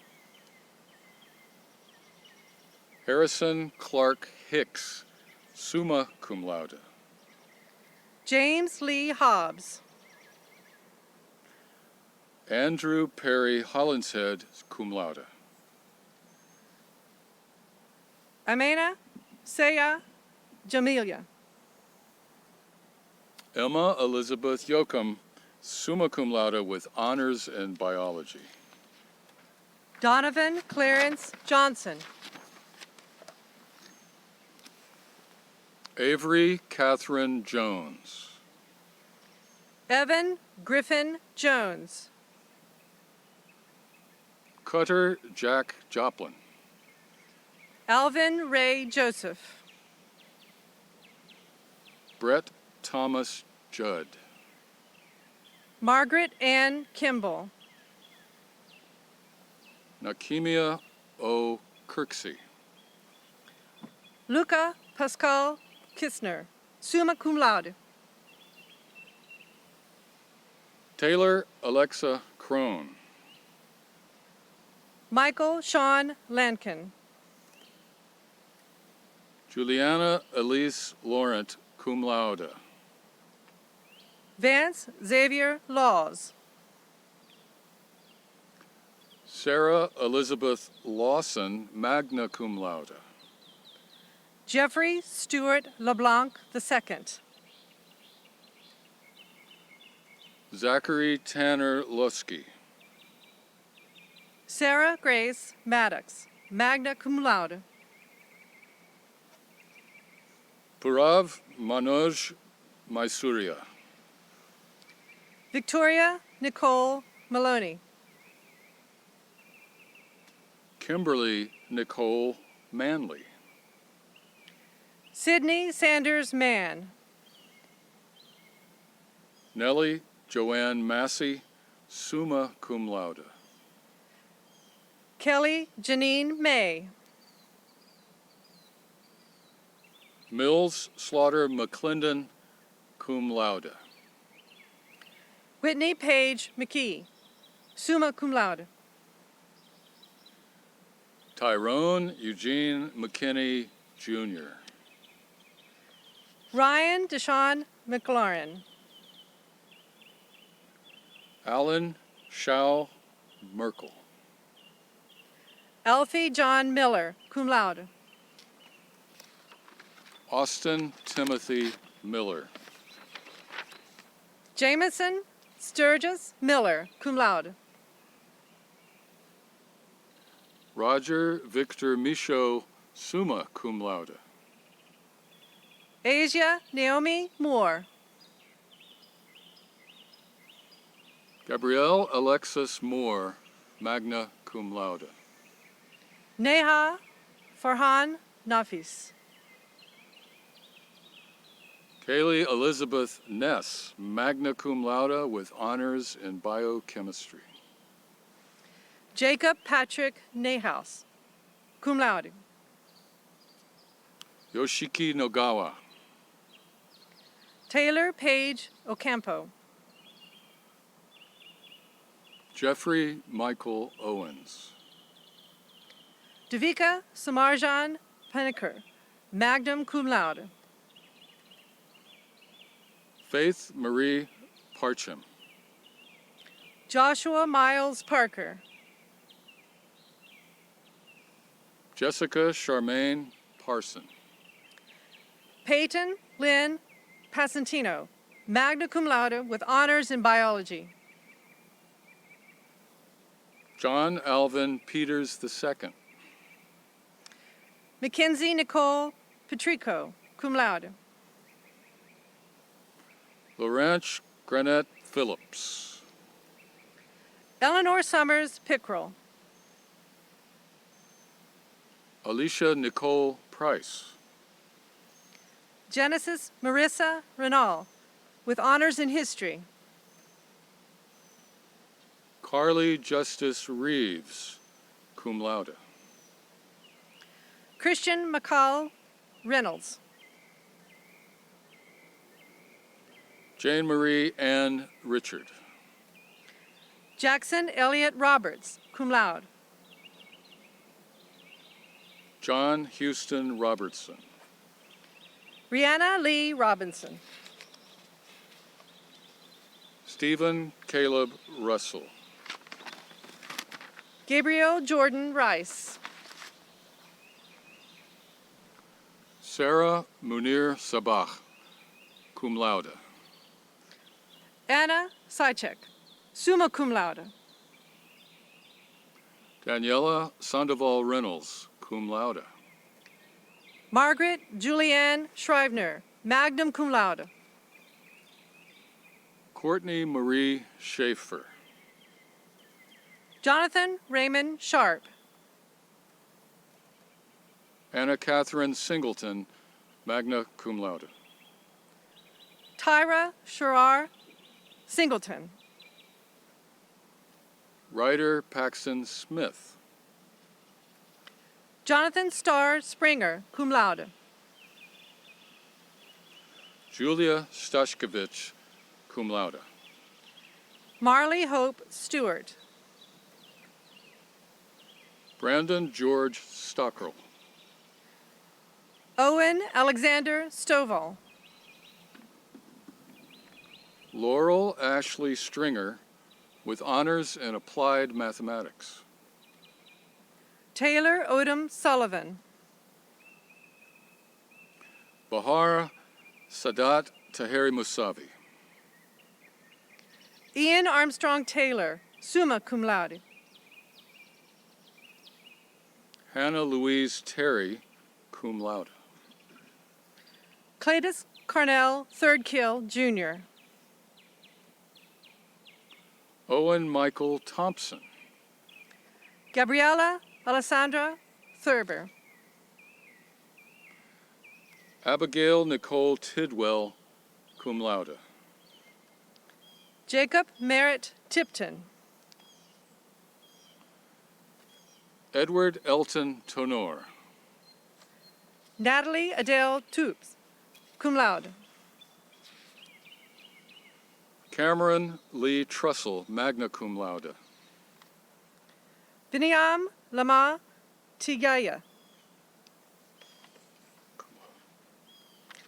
Harrison Clark Hicks, summa cum laude. James Lee Hobbs. Andrew Perry Hollinshead, cum laude. Amena Seya Jamilia. Emma Elizabeth Yoakum, summa cum laude with honors in biology. Donovan Clarence Johnson. Avery Catherine Jones. Evan Griffin Jones. Cutter Jack Joplin. Alvin Ray Joseph. Brett Thomas Judd. Margaret Ann Kimball. Nakimia O. Kirksey. Luca Pascal Kistner, summa cum laude. Taylor Alexa Crone. Michael Sean Lankin. Juliana Elise Laurent, cum laude. Vance Xavier Laws. Sarah Elizabeth Lawson, magna cum laude. Jeffrey Stewart LeBlanc II. Zachary Tanner Lusky. Sarah Grace Maddox, magna cum laude. Purav Manoj Mysuria. Victoria Nicole Maloney. Kimberly Nicole Manley. Sydney Sanders Mann. Nellie Joanne Massey, summa cum laude. Kelly Janine May. Mills Slaughter McClendon, cum laude. Whitney Page McKee, summa cum laude. Tyrone Eugene McKinney, Jr. Ryan Deshawn McLaurin. Alan Shao Merkel. Alfie John Miller, cum laude. Austin Timothy Miller. Jameson Sturgis Miller, cum laude. Roger Victor Michaud, summa cum laude. Asia Naomi Moore. Gabrielle Alexis Moore, magna cum laude. Neha Farhan Nafis. Kaylee Elizabeth Ness, magna cum laude with honors in biochemistry. Jacob Patrick Nehaus, cum laude. Yoshiki Nogawa. Taylor Page Ocampo. Jeffrey Michael Owens. Devika Samarjan Paniker, magna cum laude. Faith Marie Parcham. Joshua Miles Parker. Jessica Charmaine Parson. Peyton Lynn Pasentino, magna cum laude with honors in biology. John Alvin Peters II. Mackenzie Nicole Patrico, cum laude. Laurence Granette Phillips. Eleanor Summers Pickrell. Alicia Nicole Price. Genesis Marissa Renal, with honors in history. Carly Justice Reeves, cum laude. Christian McCall Reynolds. Jane Marie Ann Richard. Jackson Elliott Roberts, cum laude. John Houston Robertson. Brianna Lee Robinson. Stephen Caleb Russell. Gabriel Jordan Rice. Sarah Munir Sabah, cum laude. Anna Sychek, summa cum laude. Daniela Sandoval Reynolds, cum laude. Margaret Julianne Shrivener, magna cum laude. Courtney Marie Schaefer. Jonathan Raymond Sharp. Anna Catherine Singleton, magna cum laude. Tyra Sherrar Singleton. Ryder Paxton Smith. Jonathan Starr Springer, cum laude. Julia Stashkevich, cum laude. Marley Hope Stewart. Brandon George Stockrell. Owen Alexander Stovall. Laurel Ashley Stringer, with honors in applied mathematics. Taylor Odom Sullivan. Bahar Sadat Taheri Musavi. Ian Armstrong Taylor, summa cum laude. Hannah Louise Terry, cum laude. Cletus Carnell Thirdkill, Jr. Owen Michael Thompson. Gabriela Alessandra Thurber. Abigail Nicole Tidwell, cum laude. Jacob Merritt Tipton. Edward Elton Tonor. Natalie Adele Toops, cum laude. Cameron Lee Trussell, magna cum laude. Biniam Lama Tigaya,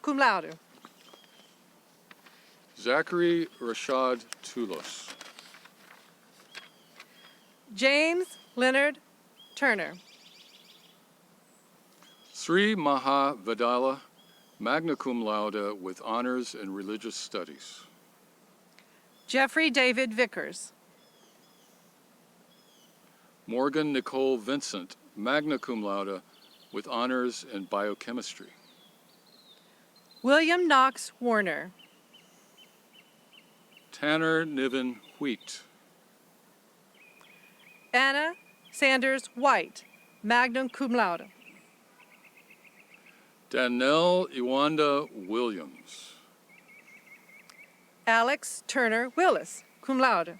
cum laude. Zachary Rashad Tulos. James Leonard Turner. Sri Maha Vadala, magna cum laude with honors in religious studies. Jeffrey David Vickers. Morgan Nicole Vincent, magna cum laude with honors in biochemistry. William Knox Warner. Tanner Niven Wheat. Anna Sanders White, magna cum laude. Danelle Iwanda Williams. Alex Turner Willis, cum laude.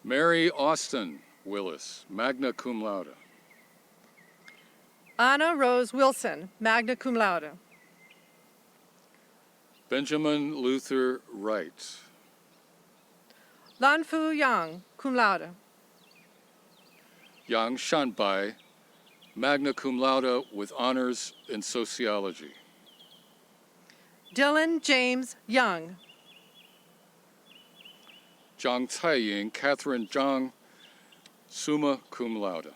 Mary Austin Willis, magna cum laude. Anna Rose Wilson, magna cum laude. Benjamin Luther Wright. Lanfu Yang, cum laude. Yang Shanbai, magna cum laude with honors in sociology. Dylan James Young. Zhang Caiying Catherine Zhang, summa cum laude.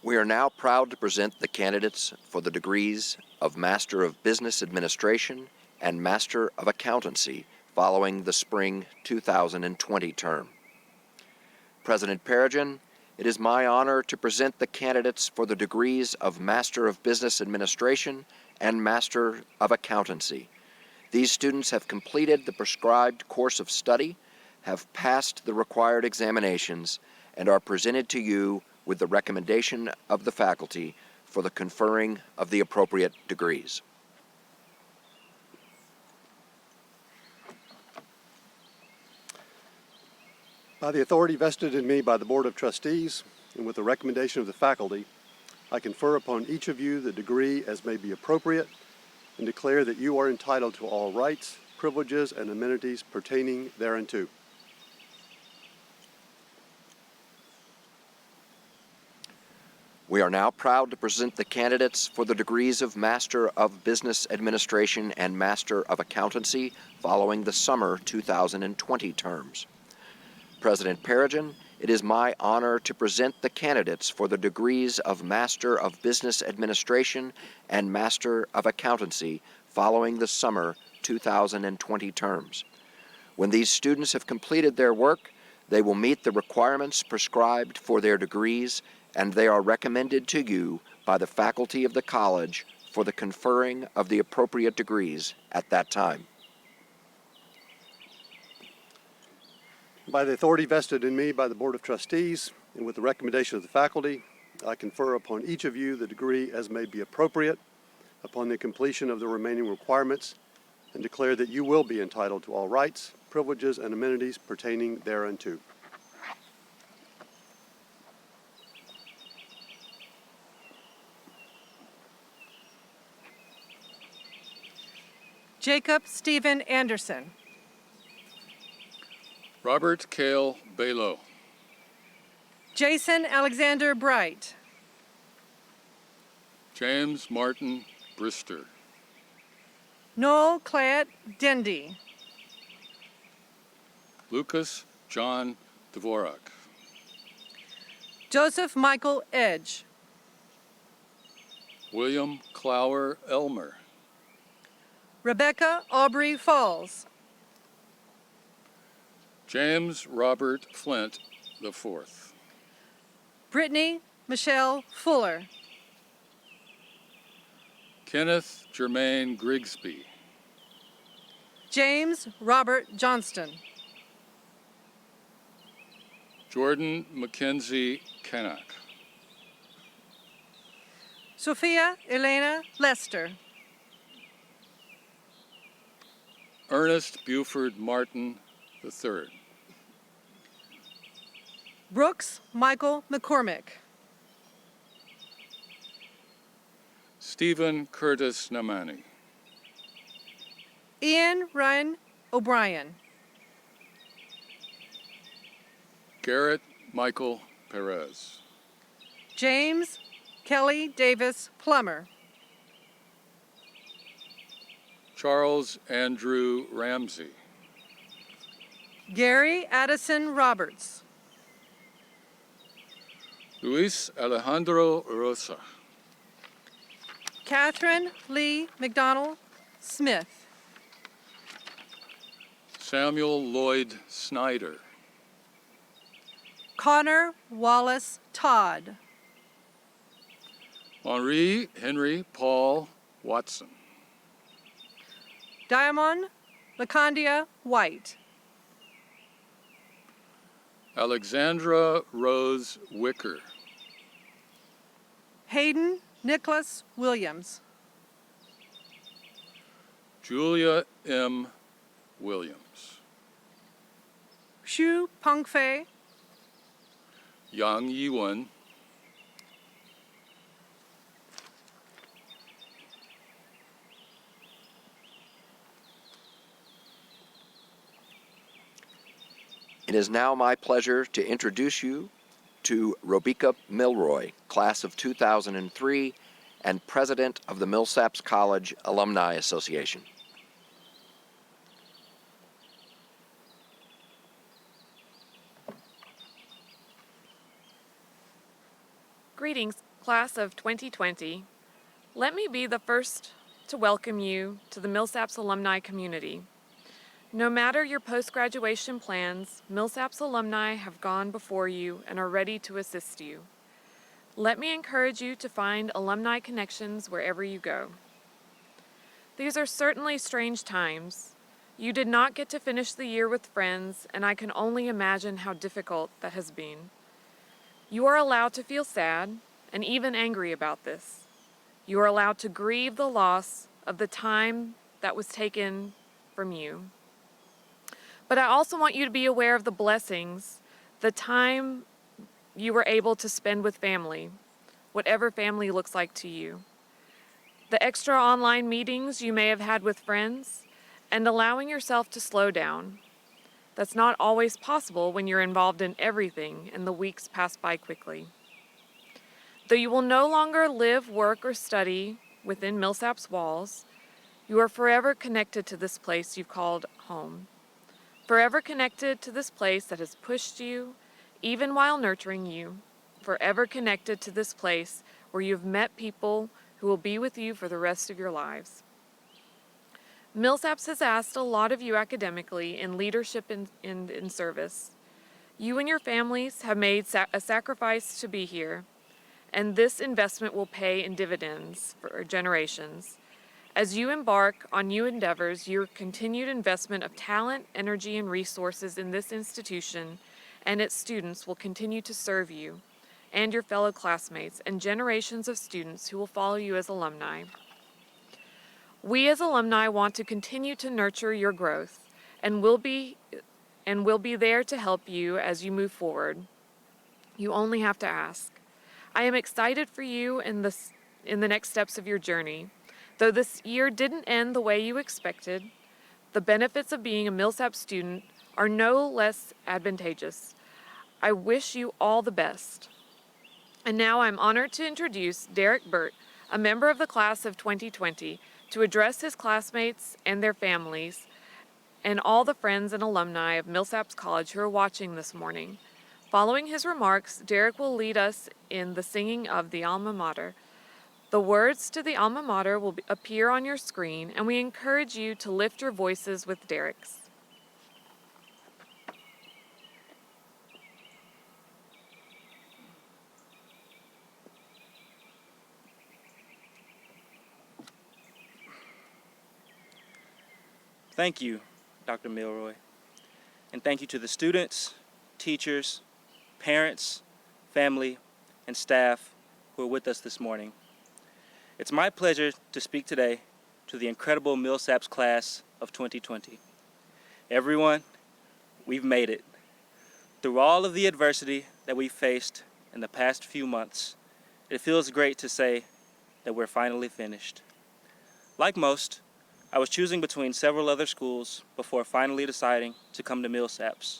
We are now proud to present the candidates for the degrees of Master of Business Administration and Master of Accountancy following the spring 2020 term. President Perigin, it is my honor to present the candidates for the degrees of Master of Business Administration and Master of Accountancy. These students have completed the prescribed course of study, have passed the required examinations, and are presented to you with the recommendation of the faculty for the conferring of the appropriate degrees. By the authority vested in me by the Board of Trustees and with the recommendation of the faculty, I confer upon each of you the degree as may be appropriate and declare that you are entitled to all rights, privileges, and amenities pertaining thereunto. We are now proud to present the candidates for the degrees of Master of Business Administration and Master of Accountancy following the summer 2020 terms. President Perigin, it is my honor to present the candidates for the degrees of Master of Business Administration and Master of Accountancy following the summer 2020 terms. When these students have completed their work, they will meet the requirements prescribed for their degrees, and they are recommended to you by the faculty of the college for the conferring of the appropriate degrees at that time. By the authority vested in me by the Board of Trustees and with the recommendation of the faculty, I confer upon each of you the degree as may be appropriate upon the completion of the remaining requirements, and declare that you will be entitled to all rights, privileges, and amenities pertaining thereunto. Jacob Stephen Anderson. Robert Cale Balo. Jason Alexander Bright. James Martin Brister. Noel Clayett Dendy. Lucas John Dvorak. Joseph Michael Edge. William Clower Elmer. Rebecca Aubrey Falls. James Robert Flint IV. Brittany Michelle Fuller. Kenneth Germain Grigsby. James Robert Johnston. Jordan Mackenzie Kennock. Sophia Elena Lester. Ernest Buford Martin III. Brooks Michael McCormick. Stephen Curtis Namani. Ian Ryan O'Brien. Garrett Michael Perez. James Kelly Davis Plummer. Charles Andrew Ramsey. Gary Addison Roberts. Luis Alejandro Rosa. Catherine Lee McDonald Smith. Samuel Lloyd Snyder. Connor Wallace Todd. Henri Henry Paul Watson. Diamond Lacondia White. Alexandra Rose Wicker. Hayden Nicholas Williams. Julia M. Williams. Shu Pengfei. Yang Yiwen. It is now my pleasure to introduce you to Robeka Milroy, class of 2003, and president of the Millsaps College Alumni Association. Greetings, class of 2020. Let me be the first to welcome you to the Millsaps alumni community. No matter your post-graduation plans, Millsaps alumni have gone before you and are ready to assist you. Let me encourage you to find alumni connections wherever you go. These are certainly strange times. You did not get to finish the year with friends, and I can only imagine how difficult that has been. You are allowed to feel sad and even angry about this. You are allowed to grieve the loss of the time that was taken from you. But I also want you to be aware of the blessings, the time you were able to spend with family, whatever family looks like to you. The extra online meetings you may have had with friends, and allowing yourself to slow down. That's not always possible when you're involved in everything and the weeks pass by quickly. Though you will no longer live, work, or study within Millsaps walls, you are forever connected to this place you've called home. forever connected to this place that has pushed you, even while nurturing you, forever connected to this place where you've met people who will be with you for the rest of your lives. Millsaps has asked a lot of you academically in leadership and in service. You and your families have made a sacrifice to be here, and this investment will pay in dividends for generations. As you embark on new endeavors, your continued investment of talent, energy, and resources in this institution and its students will continue to serve you and your fellow classmates and generations of students who will follow you as alumni. We as alumni want to continue to nurture your growth and will be there to help you as you move forward. You only have to ask. I am excited for you in the next steps of your journey. Though this year didn't end the way you expected, the benefits of being a Millsaps student are no less advantageous. I wish you all the best. And now I'm honored to introduce Derek Burt, a member of the class of 2020, to address his classmates and their families and all the friends and alumni of Millsaps College who are watching this morning. Following his remarks, Derek will lead us in the singing of the Alma Mater. The words to the Alma Mater will appear on your screen, and we encourage you to lift your voices with Derek's. Thank you, Dr. Milroy, and thank you to the students, teachers, parents, family, and staff who are with us this morning. It's my pleasure to speak today to the incredible Millsaps class of 2020. Everyone, we've made it. Through all of the adversity that we've faced in the past few months, it feels great to say that we're finally finished. Like most, I was choosing between several other schools before finally deciding to come to Millsaps.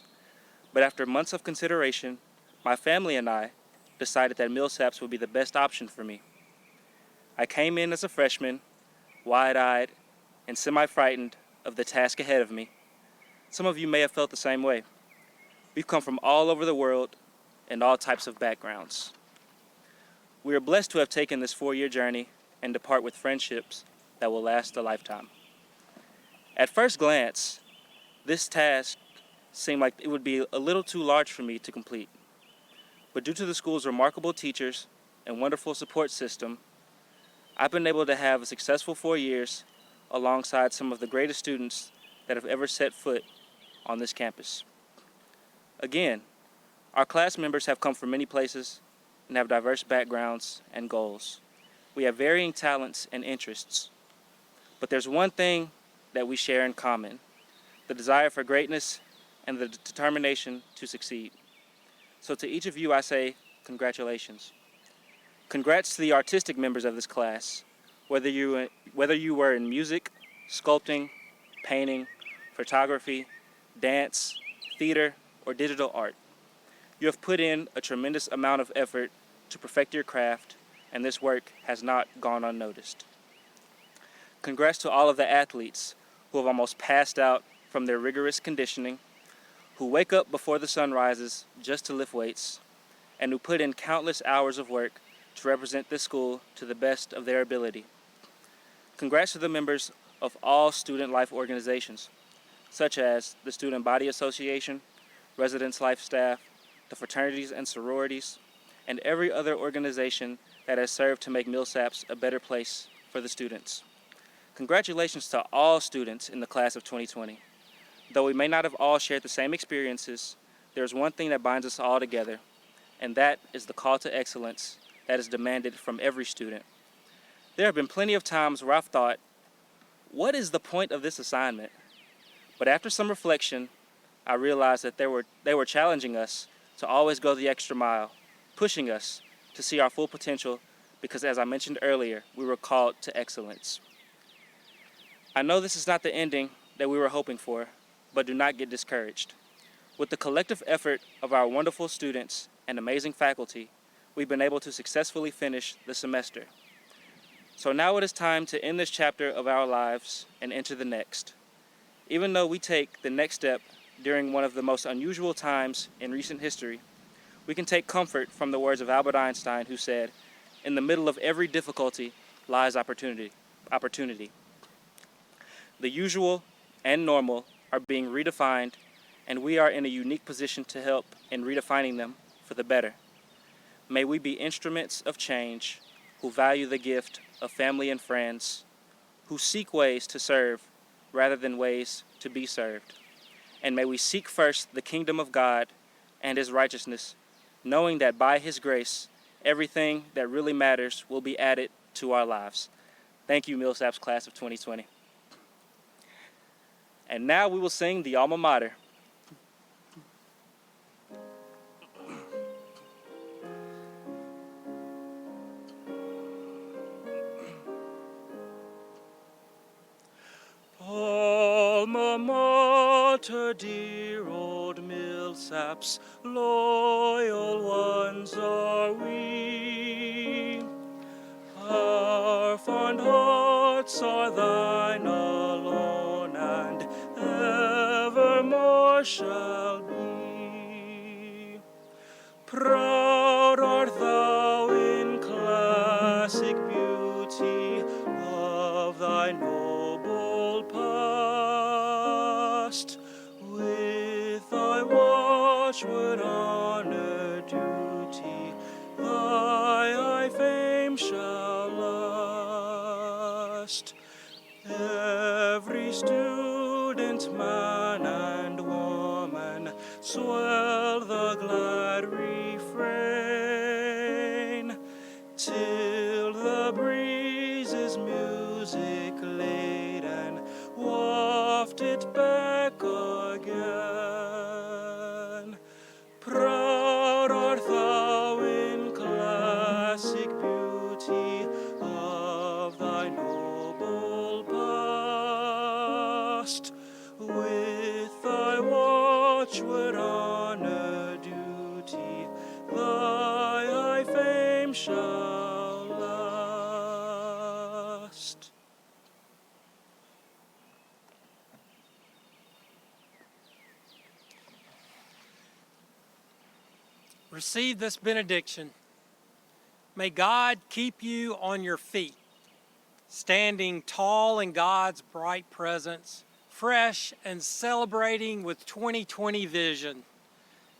But after months of consideration, my family and I decided that Millsaps would be the best option for me. I came in as a freshman, wide-eyed and semi-frightened of the task ahead of me. Some of you may have felt the same way. We've come from all over the world and all types of backgrounds. We are blessed to have taken this 4-year journey and depart with friendships that will last a lifetime. At first glance, this task seemed like it would be a little too large for me to complete. But due to the school's remarkable teachers and wonderful support system, I've been able to have a successful 4 years alongside some of the greatest students that have ever set foot on this campus. Again, our class members have come from many places and have diverse backgrounds and goals. We have varying talents and interests. But there's one thing that we share in common: the desire for greatness and the determination to succeed. So to each of you, I say congratulations. Congrats to the artistic members of this class, whether you were in music, sculpting, painting, photography, dance, theater, or digital art. You have put in a tremendous amount of effort to perfect your craft, and this work has not gone unnoticed. Congrats to all of the athletes who have almost passed out from their rigorous conditioning, who wake up before the sun rises just to lift weights, and who put in countless hours of work to represent this school to the best of their ability. Congrats to the members of all student life organizations, such as the Student Body Association, Residence Life staff, the fraternities and sororities, and every other organization that has served to make Millsaps a better place for the students. Congratulations to all students in the class of 2020. Though we may not have all shared the same experiences, there's one thing that binds us all together, and that is the call to excellence that is demanded from every student. There have been plenty of times where I've thought, what is the point of this assignment? But after some reflection, I realized that they were challenging us to always go the extra mile, pushing us to see our full potential because, as I mentioned earlier, we were called to excellence. I know this is not the ending that we were hoping for, but do not get discouraged. With the collective effort of our wonderful students and amazing faculty, we've been able to successfully finish the semester. So now it is time to end this chapter of our lives and enter the next. Even though we take the next step during one of the most unusual times in recent history, we can take comfort from the words of Albert Einstein, who said, "In the middle of every difficulty lies opportunity." The usual and normal are being redefined, and we are in a unique position to help in redefining them for the better. May we be instruments of change who value the gift of family and friends, who seek ways to serve rather than ways to be served. And may we seek first the kingdom of God and his righteousness, knowing that by his grace, everything that really matters will be added to our lives. Thank you, Millsaps class of 2020. And now we will sing the alma mater. Alma mater, dear old Millsaps, loyal ones are we. Our fond hearts are thine alone, and evermore shall be. Proud art thou in classic beauty of thy noble past, with thy watchword honor duty, thy fame shall last. Every student, man and woman, swell the glad refrain, till the breezes music laden waft it back again. Proud art thou in classic beauty of thy noble past, with thy watchword honor duty, thy fame shall last. Receive this benediction. May God keep you on your feet, standing tall in God's bright presence, fresh and celebrating with 2020 vision.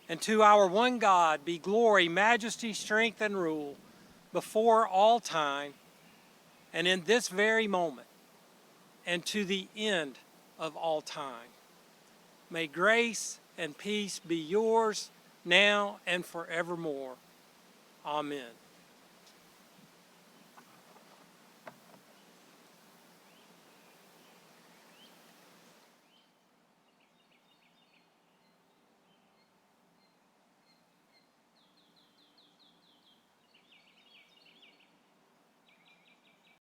And to our one God be glory, majesty, strength, and rule before all time, and in this very moment, and to the end of all time. May grace and peace be yours now and forevermore. Amen.